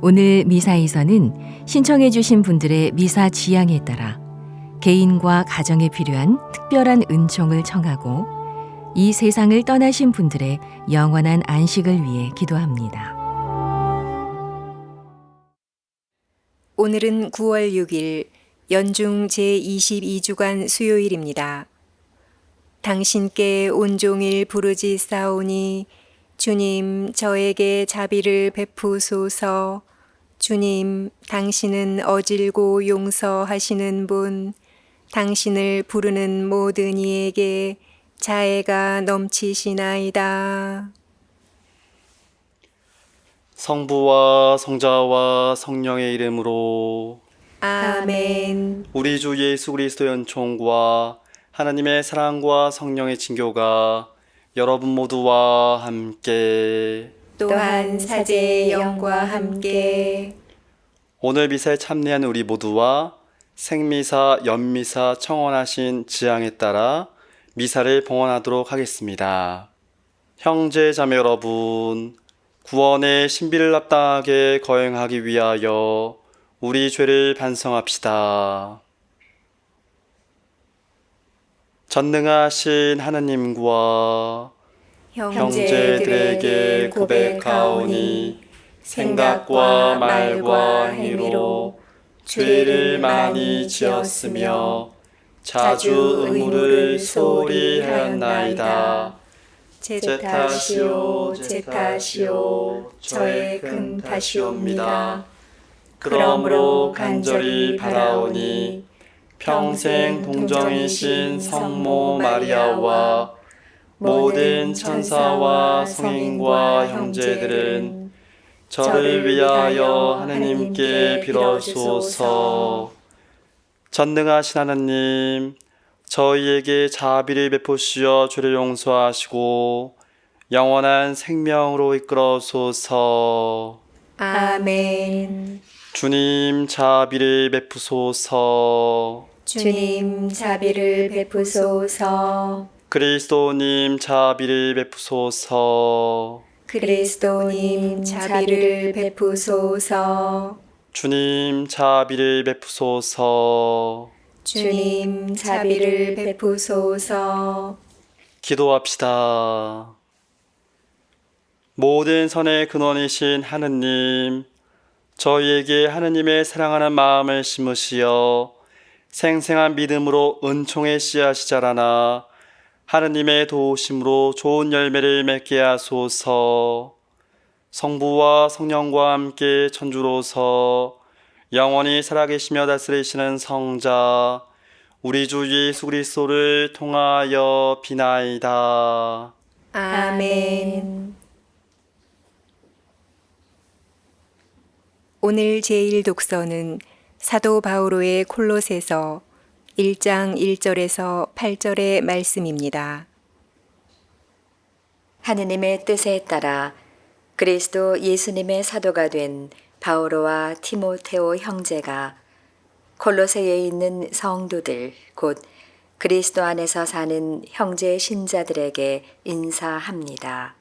오늘 미사에서는 신청해 주신 분들의 미사 지향에 따라 개인과 가정에 필요한 특별한 은총을 청하고 이 세상을 떠나신 분들의 영원한 안식을 위해 기도합니다. 오늘은 9월 6일 연중 제22주간 수요일입니다. 당신께 온종일 부르짖사오니 주님 저에게 자비를 베푸소서. 주님 당신은 어질고 용서하시는 분, 당신을 부르는 모든 이에게 자애가 넘치시나이다. 성부와 성자와 성령의 이름으로 아멘. 우리 주 예수 그리스도의 은총과 하나님의 사랑과 성령의 친교가 여러분 모두와 함께 또한 사제의 영과 함께 오늘 미사에 참여한 우리 모두와 생미사, 연미사 청원하신 지향에 따라 미사를 봉헌하도록 하겠습니다. 형제 자매 여러분, 구원의 신비를 합당하게 거행하기 위하여 우리 죄를 반성합시다. 전능하신 하나님과 형제들에게 고백하오니 생각과 말과 행위로 죄를 많이 지었으며 자주 의무를 소홀히 하였나이다. 제 탓이요, 제 탓이요, 저의 큰 탓이옵니다. 그러므로 간절히 바라오니 평생 동정이신 성모 마리아와 모든 천사와 성인과 형제들은 저를 위하여 하나님께 빌어주소서. 전능하신 하나님, 저희에게 자비를 베푸시어 죄를 용서하시고 영원한 생명으로 이끌어소서. 아멘. 주님 자비를 베푸소서. 주님 자비를 베푸소서. 그리스도님 자비를 베푸소서. 그리스도님 자비를 베푸소서. 주님 자비를 베푸소서. 주님 자비를 베푸소서. 기도합시다. 모든 선의 근원이신 하느님, 저희에게 하느님의 사랑하는 마음을 심으시어 생생한 믿음으로 은총의 씨앗이 자라나 하느님의 도우심으로 좋은 열매를 맺게 하소서. 성부와 성령과 함께 천주로서 영원히 살아계시며 다스리시는 성자 우리 주 예수 그리스도를 통하여 비나이다. 아멘. 오늘 제1독서는 사도 바오로의 콜로새서 1장 1절에서 8절의 말씀입니다. 하느님의 뜻에 따라 그리스도 예수님의 사도가 된 바오로와 티모테오 형제가 콜로새에 있는 성도들 곧 그리스도 안에서 사는 형제 신자들에게 인사합니다.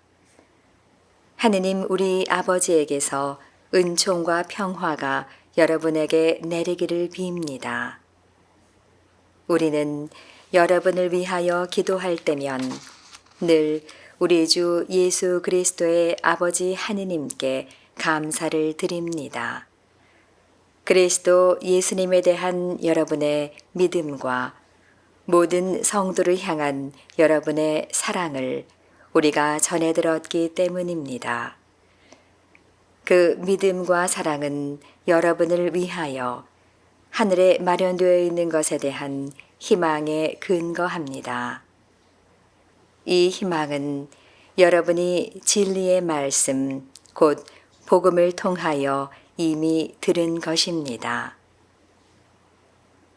하느님 우리 아버지에게서 은총과 평화가 여러분에게 내리기를 빕니다. 우리는 여러분을 위하여 기도할 때면 늘 우리 주 예수 그리스도의 아버지 하느님께 감사를 드립니다. 그리스도 예수님에 대한 여러분의 믿음과 모든 성도를 향한 여러분의 사랑을 우리가 전해 들었기 때문입니다. 그 믿음과 사랑은 여러분을 위하여 하늘에 마련되어 있는 것에 대한 희망에 근거합니다. 이 희망은 여러분이 진리의 말씀, 곧 복음을 통하여 이미 들은 것입니다.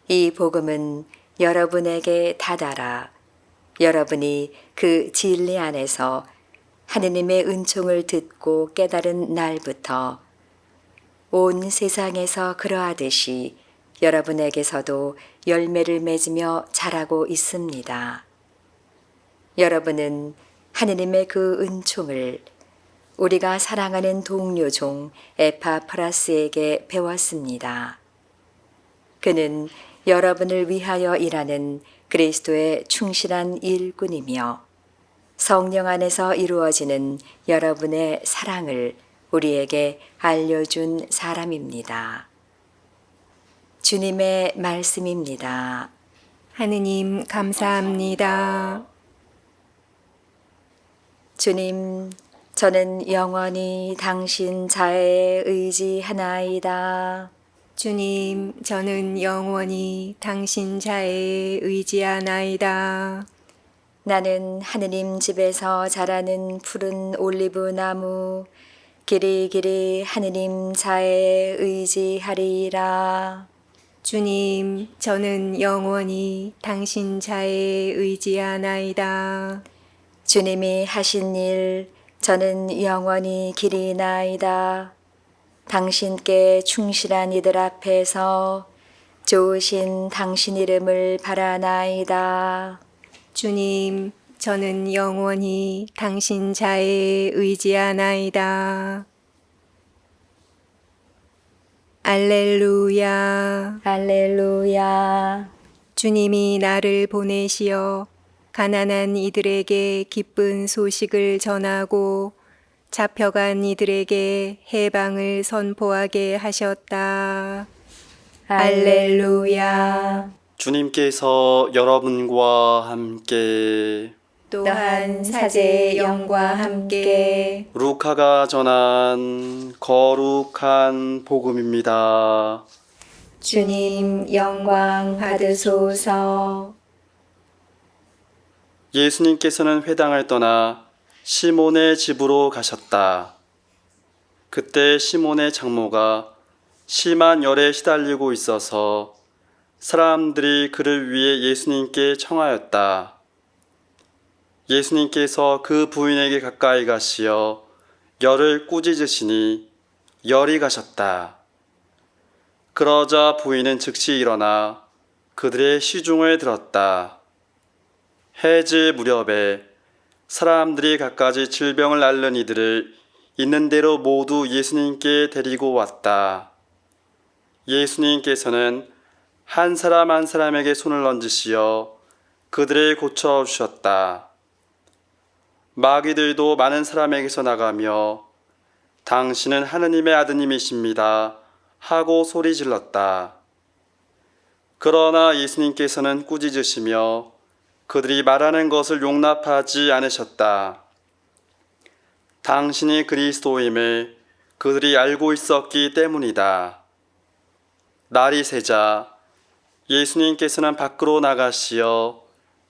이 복음은 여러분에게 다다라 여러분이 그 진리 안에서 하느님의 은총을 듣고 깨달은 날부터 온 세상에서 그러하듯이 여러분에게서도 열매를 맺으며 자라고 있습니다. 여러분은 하느님의 그 은총을 우리가 사랑하는 동료 종 에파프라스에게 배웠습니다. 그는 여러분을 위하여 일하는 그리스도의 충실한 일꾼이며 성령 안에서 이루어지는 여러분의 사랑을 우리에게 알려준 사람입니다. 주님의 말씀입니다. 하느님 감사합니다. 주님, 저는 영원히 당신 자애에 의지하나이다. 주님, 저는 영원히 당신 자애에 의지하나이다. 나는 하느님 집에서 자라는 푸른 올리브 나무, 길이길이 하느님 자애에 의지하리라. 주님, 저는 영원히 당신 자애에 의지하나이다. 주님이 하신 일, 저는 영원히 기리나이다. 당신께 충실한 이들 앞에서 좋으신 당신 이름을 바라나이다. 주님, 저는 영원히 당신 자애에 의지하나이다. 알렐루야. 할렐루야. 주님이 나를 보내시어 가난한 이들에게 기쁜 소식을 전하고 잡혀간 이들에게 해방을 선포하게 하셨다. 할렐루야. 주님께서 여러분과 함께 또한 사제의 영과 함께 루카가 전한 거룩한 복음입니다. 주님 영광 받으소서. 예수님께서는 회당을 떠나 시몬의 집으로 가셨다. 그때 시몬의 장모가 심한 열에 시달리고 있어서 사람들이 그를 위해 예수님께 청하였다. 예수님께서 그 부인에게 가까이 가시어 열을 꾸짖으시니 열이 가셨다. 그러자 부인은 즉시 일어나 그들의 시중을 들었다. 해질 무렵에 사람들이 갖가지 질병을 앓는 이들을 있는 대로 모두 예수님께 데리고 왔다. 예수님께서는 한 사람 한 사람에게 손을 얹으시어 그들을 고쳐주셨다. 마귀들도 많은 사람에게서 나가며 당신은 하느님의 아드님이십니다 하고 소리 질렀다. 그러나 예수님께서는 꾸짖으시며 그들이 말하는 것을 용납하지 않으셨다. 당신이 그리스도임을 그들이 알고 있었기 때문이다. 날이 새자 예수님께서는 밖으로 나가시어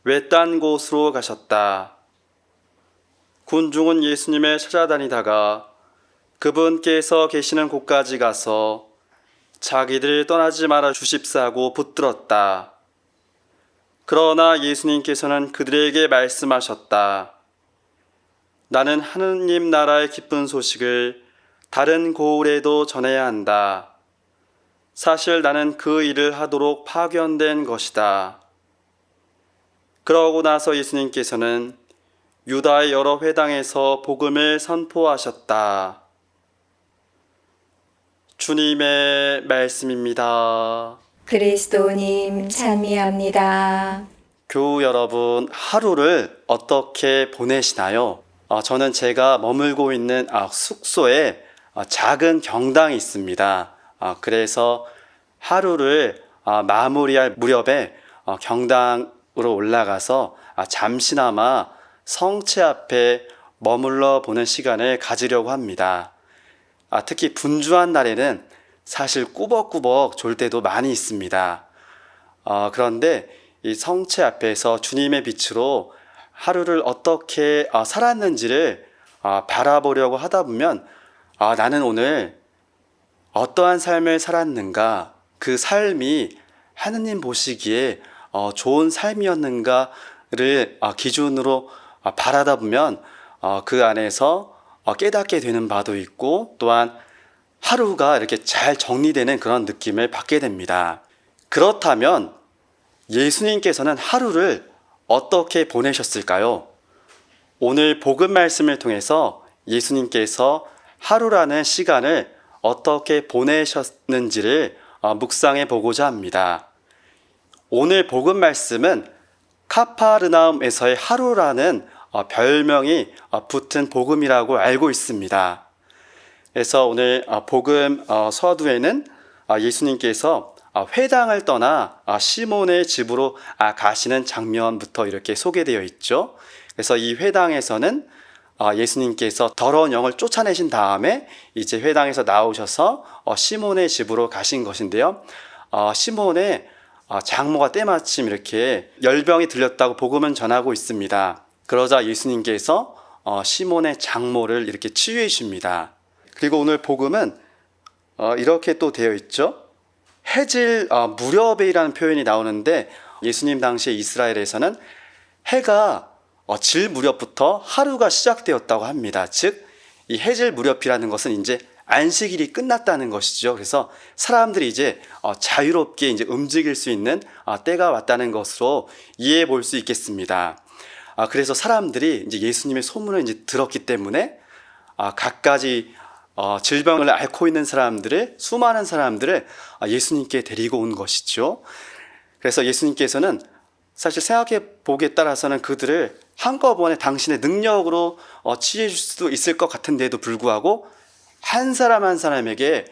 외딴 곳으로 가셨다. 군중은 예수님을 찾아다니다가 그분께서 계시는 곳까지 가서 자기들 떠나지 말아 주십사고 붙들었다. 그러나 예수님께서는 그들에게 말씀하셨다. 나는 하느님 나라의 기쁜 소식을 다른 고을에도 전해야 한다. 사실 나는 그 일을 하도록 파견된 것이다. 그러고 나서 예수님께서는 유다의 여러 회당에서 복음을 선포하셨다. 주님의 말씀입니다. 그리스도님 찬미합니다. 교우 여러분, 하루를 어떻게 보내시나요? 저는 제가 머물고 있는 숙소에 작은 경당이 있습니다. 그래서 하루를 마무리할 무렵에 경당으로 올라가서 잠시나마 성체 앞에 머물러 보는 시간을 가지려고 합니다. 특히 분주한 날에는 사실 꾸벅꾸벅 졸 때도 많이 있습니다. 그런데 이 성체 앞에서 주님의 빛으로 하루를 어떻게 살았는지를 바라보려고 하다 보면 나는 오늘 어떠한 삶을 살았는가, 그 삶이 하느님 보시기에 좋은 삶이었는가를 기준으로 바라다 보면 그 안에서 깨닫게 되는 바도 있고 또한 하루가 이렇게 잘 정리되는 그런 느낌을 받게 됩니다. 그렇다면 예수님께서는 하루를 어떻게 보내셨을까요? 오늘 복음 말씀을 통해서 예수님께서 하루라는 시간을 어떻게 보내셨는지를 묵상해 보고자 합니다. 오늘 복음 말씀은 카파르나움에서의 하루라는 별명이 붙은 복음이라고 알고 있습니다. 그래서 오늘 복음 서두에는 예수님께서 회당을 떠나 시몬의 집으로 가시는 장면부터 이렇게 소개되어 있죠. 그래서 이 회당에서는 예수님께서 더러운 영을 쫓아내신 다음에 이제 회당에서 나오셔서 시몬의 집으로 가신 것인데요. 시몬의 장모가 때마침 이렇게 열병이 들렸다고 복음은 전하고 있습니다. 그러자 예수님께서 시몬의 장모를 이렇게 치유해 주십니다. 그리고 오늘 복음은 이렇게 또 되어 있죠. 해질 무렵에이라는 표현이 나오는데 예수님 당시에 이스라엘에서는 해가 질 무렵부터 하루가 시작되었다고 합니다. 즉, 이 해질 무렵이라는 것은 이제 안식일이 끝났다는 것이죠. 그래서 사람들이 이제 자유롭게 이제 움직일 수 있는 때가 왔다는 것으로 이해해 볼 수 있겠습니다. 그래서 사람들이 이제 예수님의 소문을 이제 들었기 때문에 갖가지 질병을 앓고 있는 사람들을, 수많은 사람들을 예수님께 데리고 온 것이죠. 그래서 예수님께서는 사실 생각해 보기에 따라서는 그들을 한꺼번에 당신의 능력으로 치유해 줄 수도 있을 것 같은데도 불구하고 한 사람 한 사람에게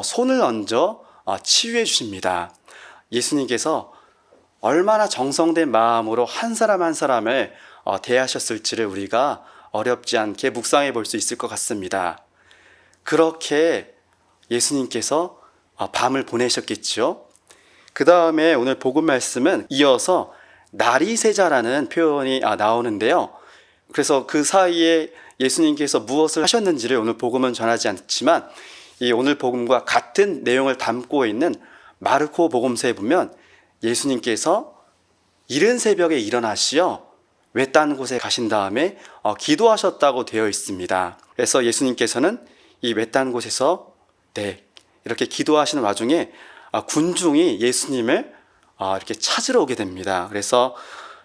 손을 얹어 치유해 주십니다. 예수님께서 얼마나 정성된 마음으로 한 사람 한 사람을 대하셨을지를 우리가 어렵지 않게 묵상해 볼 수 있을 것 같습니다. 그렇게 예수님께서 밤을 보내셨겠죠. 그 다음에 오늘 복음 말씀은 이어서 나리세자라는 표현이 나오는데요. 그래서 그 사이에 예수님께서 무엇을 하셨는지를 오늘 복음은 전하지 않지만 이 오늘 복음과 같은 내용을 담고 있는 마르코 복음서에 보면 예수님께서 이른 새벽에 일어나시어 외딴 곳에 가신 다음에 기도하셨다고 되어 있습니다. 그래서 예수님께서는 이 외딴 곳에서 이렇게 기도하시는 와중에 군중이 예수님을 이렇게 찾으러 오게 됩니다. 그래서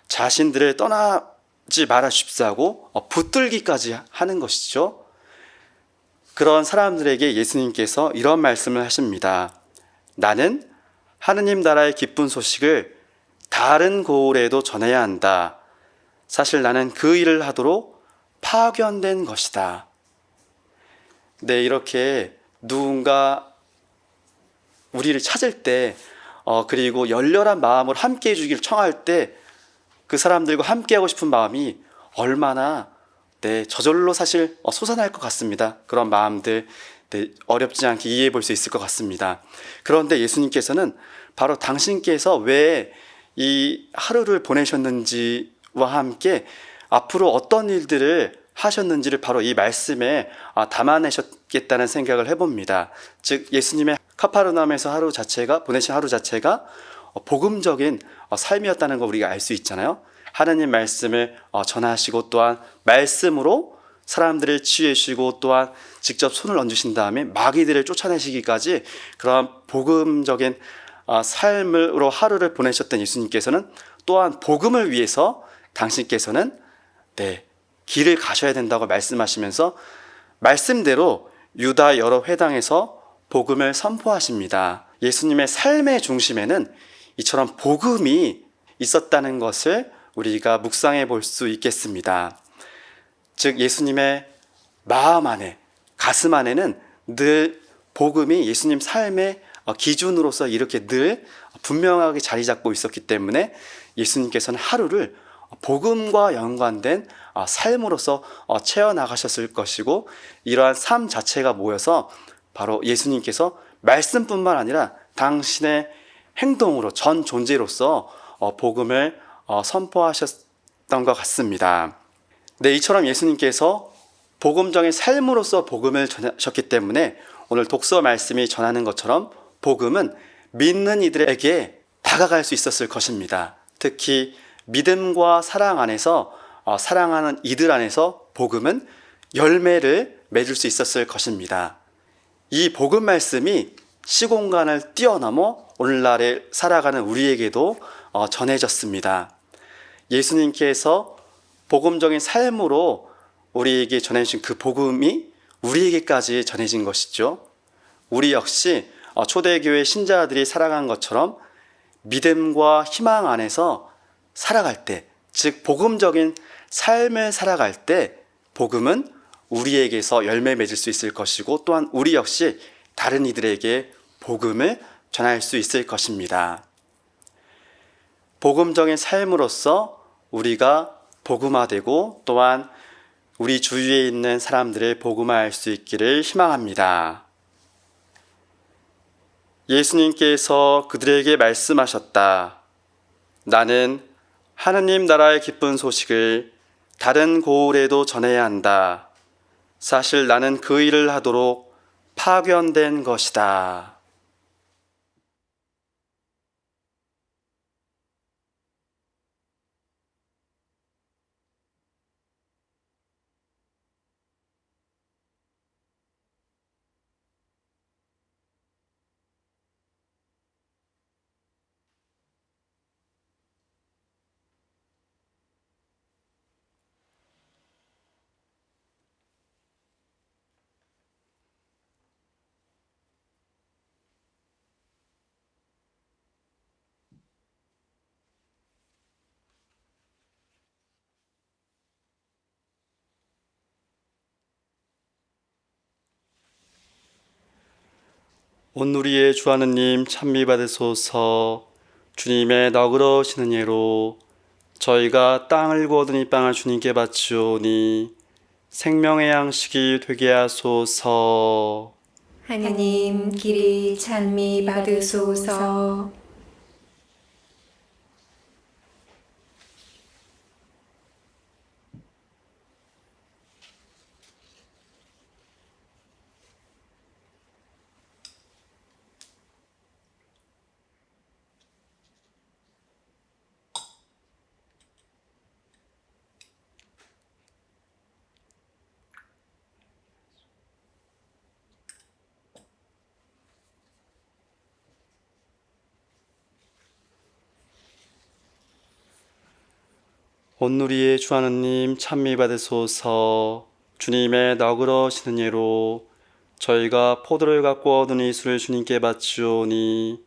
자신들을 떠나지 말아 주십사고 붙들기까지 하는 것이죠. 그런 사람들에게 예수님께서 이런 말씀을 하십니다. 나는 하느님 나라의 기쁜 소식을 다른 고을에도 전해야 한다. 사실 나는 그 일을 하도록 파견된 것이다. 네, 이렇게 누군가 우리를 찾을 때 그리고 열렬한 마음으로 함께 해주기를 청할 때 그 사람들과 함께하고 싶은 마음이 얼마나 저절로 사실 솟아날 것 같습니다. 그런 마음들 어렵지 않게 이해해 볼 수 있을 것 같습니다. 그런데 예수님께서는 바로 당신께서 왜 이 하루를 보내셨는지와 함께 앞으로 어떤 일들을 하셨는지를 바로 이 말씀에 담아내셨겠다는 생각을 해봅니다. 즉 예수님의 카파르나움에서 보내신 하루 자체가 복음적인 삶이었다는 걸 우리가 알 수 있잖아요. 하나님 말씀을 전하시고 또한 말씀으로 사람들을 치유해 주시고 또한 직접 손을 얹으신 다음에 마귀들을 쫓아내시기까지 그런 복음적인 삶으로 하루를 보내셨던 예수님께서는 또한 복음을 위해서 당신께서는 길을 가셔야 된다고 말씀하시면서 말씀대로 유다 여러 회당에서 복음을 선포하십니다. 예수님의 삶의 중심에는 이처럼 복음이 있었다는 것을 우리가 묵상해 볼 수 있겠습니다. 즉 예수님의 마음 안에, 가슴 안에는 늘 복음이 예수님 삶의 기준으로서 이렇게 늘 분명하게 자리 잡고 있었기 때문에 예수님께서는 하루를 복음과 연관된 삶으로서 채워나가셨을 것이고 이러한 삶 자체가 모여서 바로 예수님께서 말씀뿐만 아니라 당신의 행동으로 전 존재로서 복음을 선포하셨던 것 같습니다. 이처럼 예수님께서 복음적인 삶으로서 복음을 전하셨기 때문에 오늘 독서 말씀이 전하는 것처럼 복음은 믿는 이들에게 다가갈 수 있었을 것입니다. 특히 믿음과 사랑 안에서 사랑하는 이들 안에서 복음은 열매를 맺을 수 있었을 것입니다. 이 복음 말씀이 시공간을 뛰어넘어 오늘날에 살아가는 우리에게도 전해졌습니다. 예수님께서 복음적인 삶으로 우리에게 전해진 그 복음이 우리에게까지 전해진 것이죠. 우리 역시 초대교회 신자들이 살아간 것처럼 믿음과 희망 안에서 살아갈 때, 즉 복음적인 삶을 살아갈 때 복음은 우리에게서 열매 맺을 수 있을 것이고, 또한 우리 역시 다른 이들에게 복음을 전할 수 있을 것입니다. 복음적인 삶으로서 우리가 복음화되고 또한 우리 주위에 있는 사람들을 복음화할 수 있기를 희망합니다. 예수님께서 그들에게 말씀하셨다. 나는 하느님 나라의 기쁜 소식을 다른 고을에도 전해야 한다. 사실 나는 그 일을 하도록 파견된 것이다. 온누리의 주 하느님 찬미 받으소서. 주님의 너그러우시는 예로 저희가 땅을 구하던 이 빵을 주님께 바치오니 생명의 양식이 되게 하소서. 하느님 길이 찬미 받으소서. 온누리의 주 하느님 찬미 받으소서. 주님의 너그러우시는 예로 저희가 포도를 갖고 얻은 이 술을 주님께 바치오니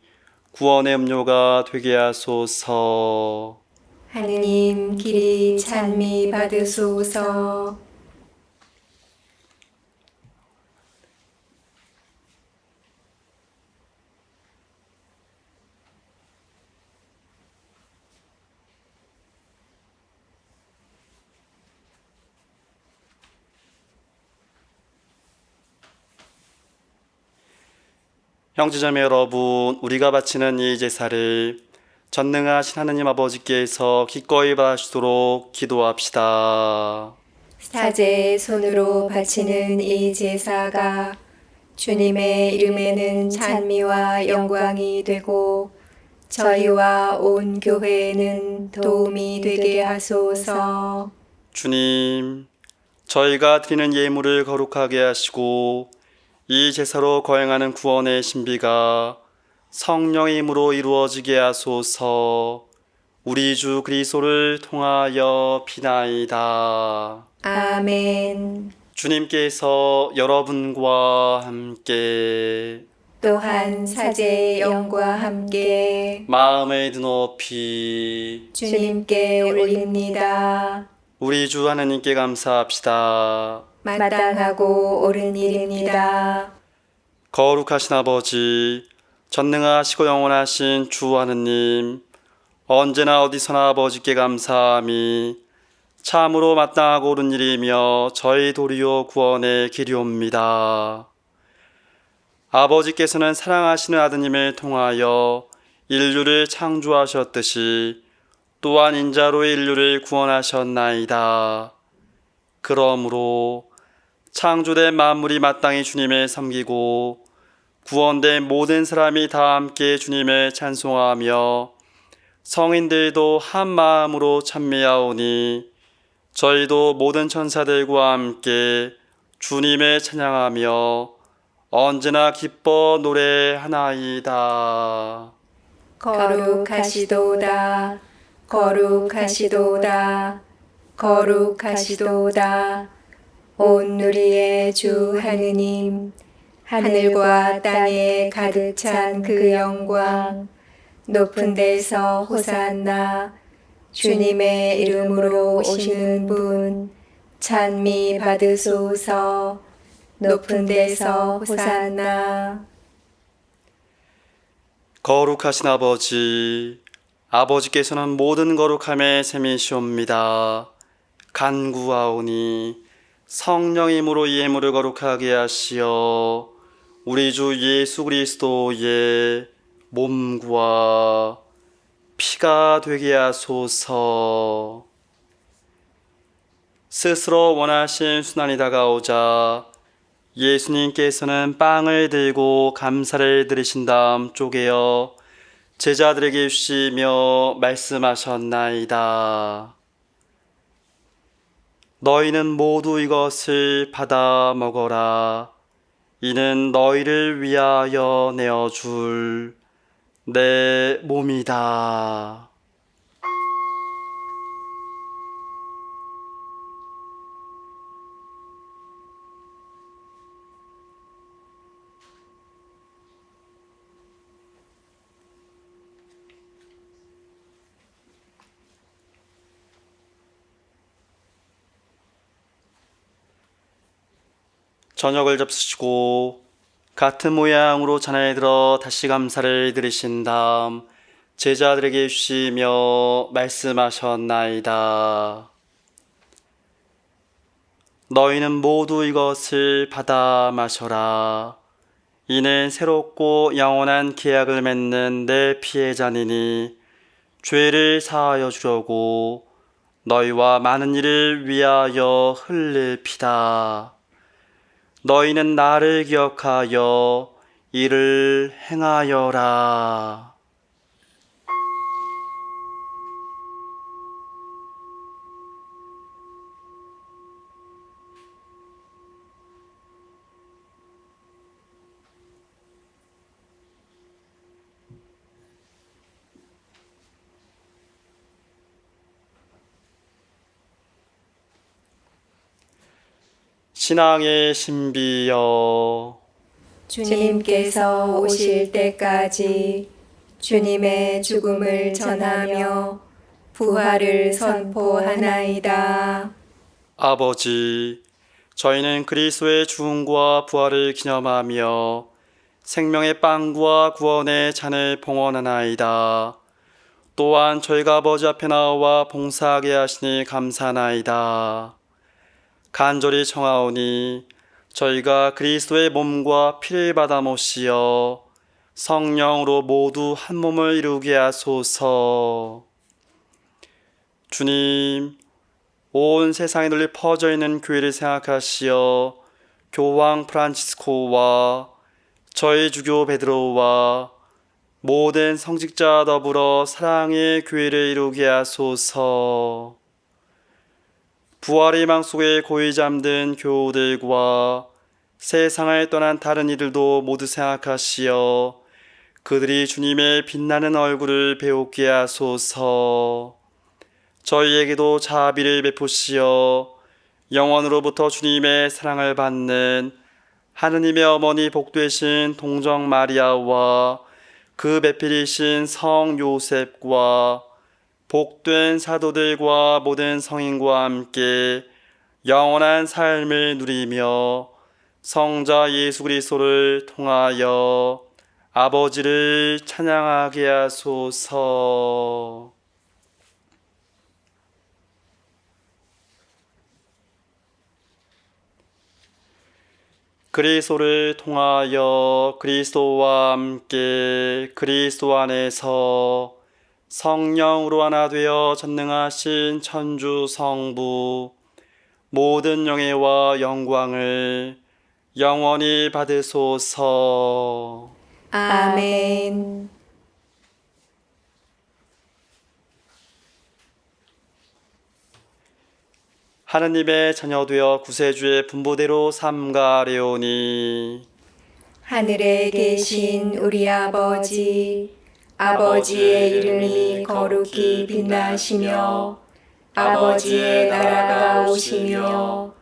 구원의 음료가 되게 하소서. 하느님 길이 찬미 받으소서. 형제자매 여러분, 우리가 바치는 이 제사를 전능하신 하느님 아버지께서 기꺼이 받으시도록 기도합시다. 사제의 손으로 바치는 이 제사가 주님의 이름에는 찬미와 영광이 되고 저희와 온 교회에는 도움이 되게 하소서. 주님, 저희가 드리는 예물을 거룩하게 하시고 이 제사로 거행하는 구원의 신비가 성령의 힘으로 이루어지게 하소서. 우리 주 그리스도를 통하여 비나이다. 아멘. 주님께서 여러분과 함께 또한 사제의 영과 함께 마음의 드높이 주님께 올립니다. 우리 주 하나님께 감사합시다. 마땅하고 옳은 일입니다. 거룩하신 아버지, 전능하시고 영원하신 주 하느님, 언제나 어디서나 아버지께 감사함이 참으로 마땅하고 옳은 일이며 저희 도리요 구원의 길이옵니다. 아버지께서는 사랑하시는 아드님을 통하여 인류를 창조하셨듯이 또한 인자로 인류를 구원하셨나이다. 그러므로 창조된 만물이 마땅히 주님을 섬기고 구원된 모든 사람이 다 함께 주님을 찬송하며 성인들도 한 마음으로 찬미하오니 저희도 모든 천사들과 함께 주님을 찬양하며 언제나 기뻐 노래하나이다. 거룩하시도다. 거룩하시도다. 거룩하시도다. 온 누리의 주 하느님, 하늘과 땅에 가득 찬 그 영광, 높은 데서 호산나, 주님의 이름으로 오시는 분, 찬미 받으소서. 높은 데서 호산나. 거룩하신 아버지, 아버지께서는 모든 거룩함의 셈이시옵니다. 간구하오니 성령님으로 이 예물을 거룩하게 하시어 우리 주 예수 그리스도의 몸과 피가 되게 하소서. 스스로 원하신 순환이 다가오자 예수님께서는 빵을 들고 감사를 드리신 다음 쪼개어 제자들에게 주시며 말씀하셨나이다. 너희는 모두 이것을 받아 먹어라. 이는 너희를 위하여 내어줄 내 몸이다. 저녁을 접수시고 같은 모양으로 잔에 들어 다시 감사를 드리신 다음 제자들에게 주시며 말씀하셨나이다. 너희는 모두 이것을 받아 마셔라. 이는 새롭고 영원한 계약을 맺는 내 피의 잔이니 죄를 사하여 주려고 너희와 많은 이를 위하여 흘릴 피다. 너희는 나를 기억하여 이를 행하여라. 신앙의 신비여, 주님께서 오실 때까지 주님의 죽음을 전하며 부활을 선포하나이다. 아버지, 저희는 그리스도의 죽음과 부활을 기념하며 생명의 빵과 구원의 잔을 봉헌하나이다. 또한 저희가 아버지 앞에 나와 봉사하게 하시니 감사하나이다. 간절히 청하오니 저희가 그리스도의 몸과 피를 받아 모시어 성령으로 모두 한 몸을 이루게 하소서. 주님, 온 세상에 널리 퍼져 있는 교회를 생각하시어 교황 프란치스코와 저희 주교 베드로와 모든 성직자 더불어 사랑의 교회를 이루게 하소서. 부활의 희망 속에 고이 잠든 교우들과 세상을 떠난 다른 이들도 모두 생각하시어 그들이 주님의 빛나는 얼굴을 배우게 하소서. 저희에게도 자비를 베푸시어 영원으로부터 주님의 사랑을 받는 하느님의 어머니 복되신 동정 마리아와 그 배필이신 성 요셉과 복된 사도들과 모든 성인과 함께 영원한 삶을 누리며 성자 예수 그리스도를 통하여 아버지를 찬양하게 하소서. 그리스도를 통하여 그리스도와 함께 그리스도 안에서 성령으로 하나 되어 전능하신 천주 성부 모든 영예와 영광을 영원히 받으소서. 아멘. 하느님의 자녀 되어 구세주의 분보대로 삼가려오니 하늘에 계신 우리 아버지, 아버지의 이름이 거룩히 빛나시며 아버지의 나라가 오시며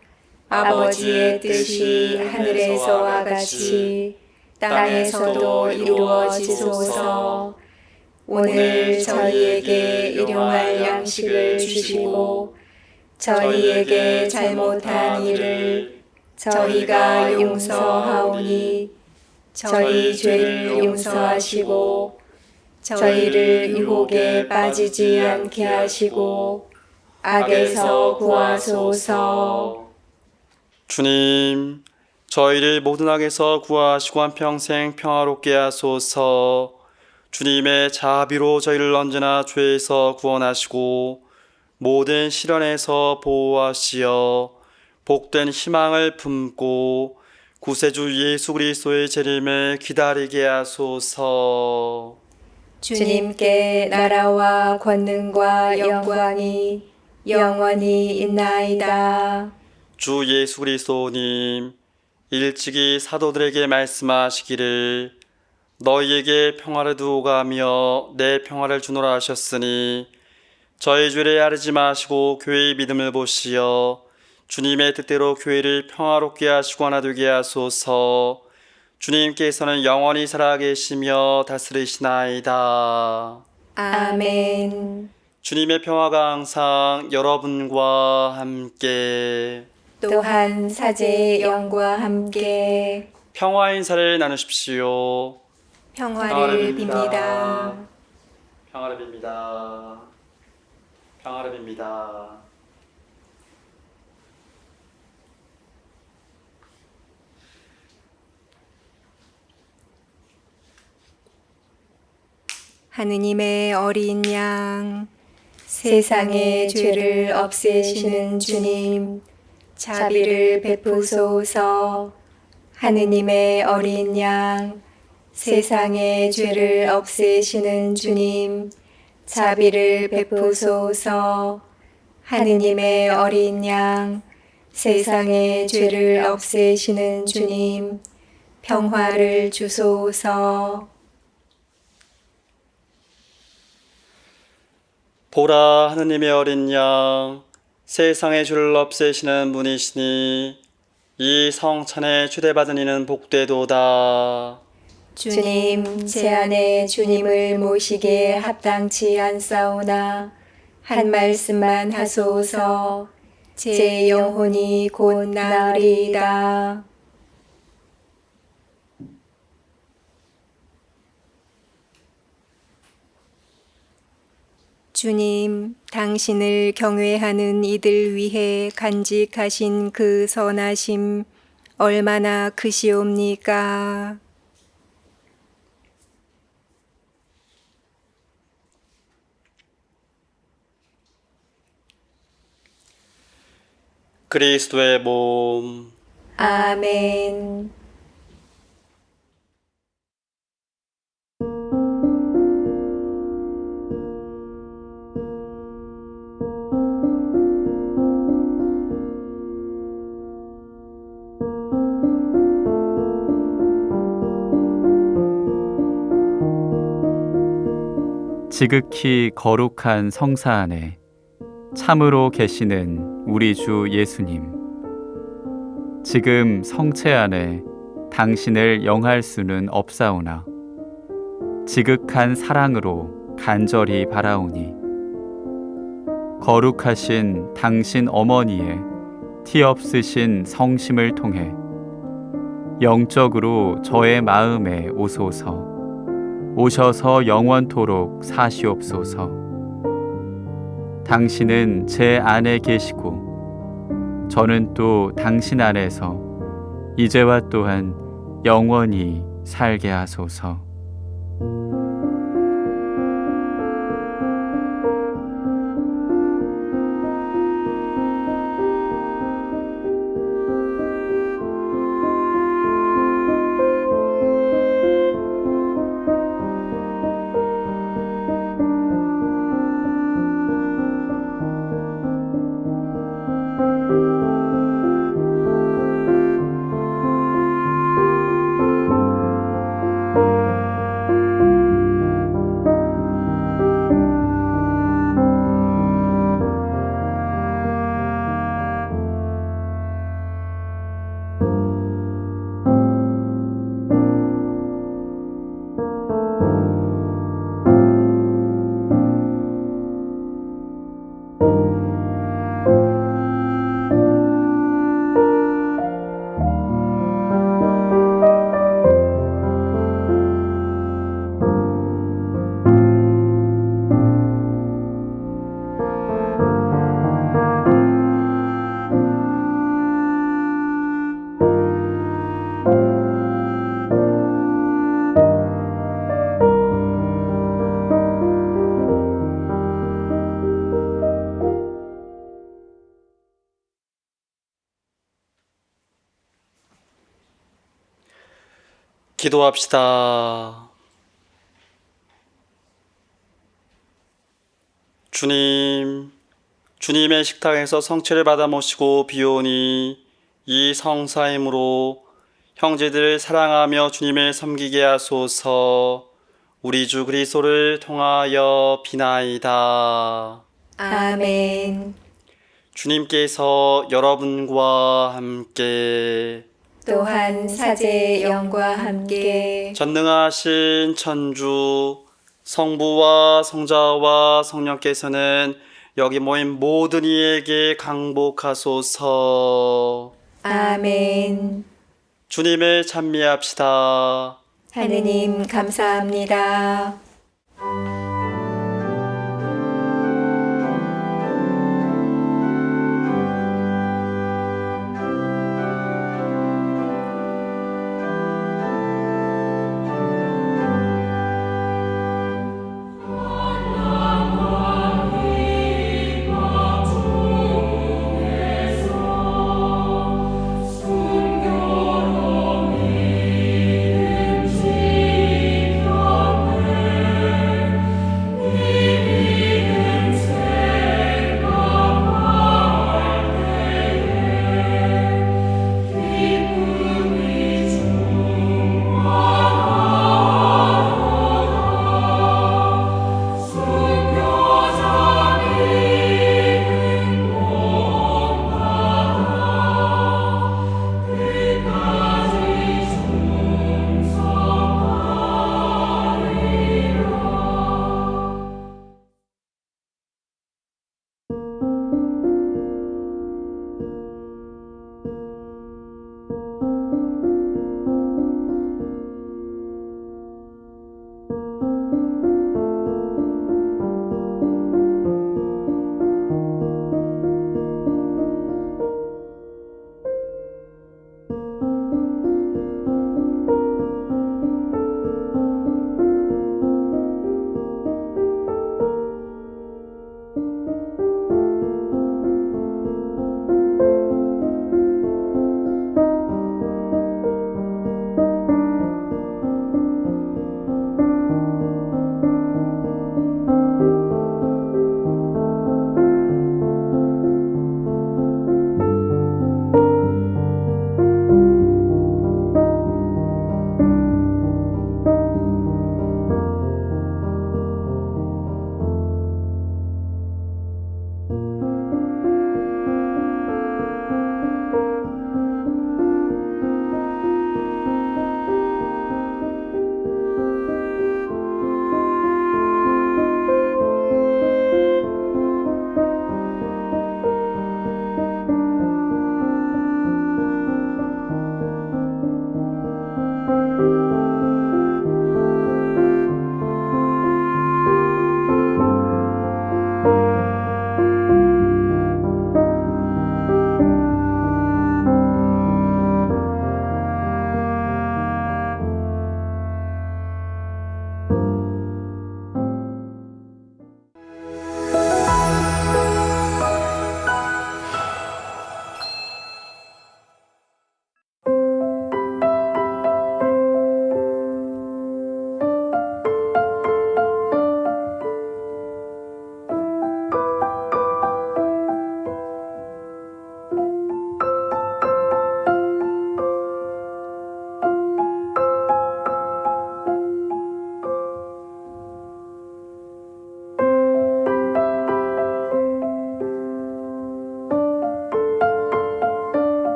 아버지의 뜻이 하늘에서와 같이 땅에서도 이루어지소서. 오늘 저희에게 일용할 양식을 주시고 저희에게 잘못한 일을 저희가 용서하오니 저희 죄를 용서하시고 저희를 유혹에 빠지지 않게 하시고 악에서 구하소서. 주님, 저희를 모든 악에서 구하시고 한평생 평화롭게 하소서. 주님의 자비로 저희를 언제나 죄에서 구원하시고 모든 시련에서 보호하시어 복된 희망을 품고 구세주 예수 그리스도의 재림을 기다리게 하소서. 주님께 나라와 권능과 영광이 영원히 있나이다. 주 예수 그리스도님, 일찍이 사도들에게 말씀하시기를 너희에게 평화를 두고 가며 내 평화를 주노라 하셨으니 저희 죄를 아르지 마시고 교회의 믿음을 보시어 주님의 뜻대로 교회를 평화롭게 하시고 하나 되게 하소서. 주님께서는 영원히 살아계시며 다스리시나이다. 아멘. 주님의 평화가 항상 여러분과 함께. 또한 사제의 영과 함께 평화 인사를 나누십시오. 평화를 빕니다. 평화를 빕니다. 평화를 빕니다. 하느님의 어린 양, 세상의 죄를 없애시는 주님, 자비를 베푸소서. 하느님의 어린 양, 세상의 죄를 없애시는 주님, 자비를 베푸소서. 하느님의 어린 양, 세상의 죄를 없애시는 주님, 평화를 주소서. 보라, 하느님의 어린 양, 세상의 죄를 없애시는 분이시니 이 성찬에 초대받은 이는 복되도다. 주님, 제 안에 주님을 모시기에 합당치 않사오나 한 말씀만 하소서. 제 영혼이 곧 나으리이다. 주님, 당신을 경외하는 이들 위해 간직하신 그 선하심 얼마나 크시옵니까? 그리스도의 몸. 아멘. 지극히 거룩한 성사 안에 참으로 계시는 우리 주 예수님, 지금 성체 안에 당신을 영할 수는 없사오나 지극한 사랑으로 간절히 바라오니 거룩하신 당신 어머니의 티 없으신 성심을 통해 영적으로 저의 마음에 오소서. 오셔서 영원토록 사시옵소서. 당신은 제 안에 계시고 저는 또 당신 안에서 이제와 또한 영원히 살게 하소서. 기도합시다. 주님, 주님의 식탁에서 성체를 받아 모시고 비오니 이 성사임으로 형제들을 사랑하며 주님을 섬기게 하소서. 우리 주 그리스도를 통하여 비나이다. 아멘. 주님께서 여러분과 함께 또한 사제의 영과 함께 전능하신 천주 성부와 성자와 성령께서는 여기 모인 모든 이에게 강복하소서. 아멘. 주님을 찬미합시다. 하느님 감사합니다.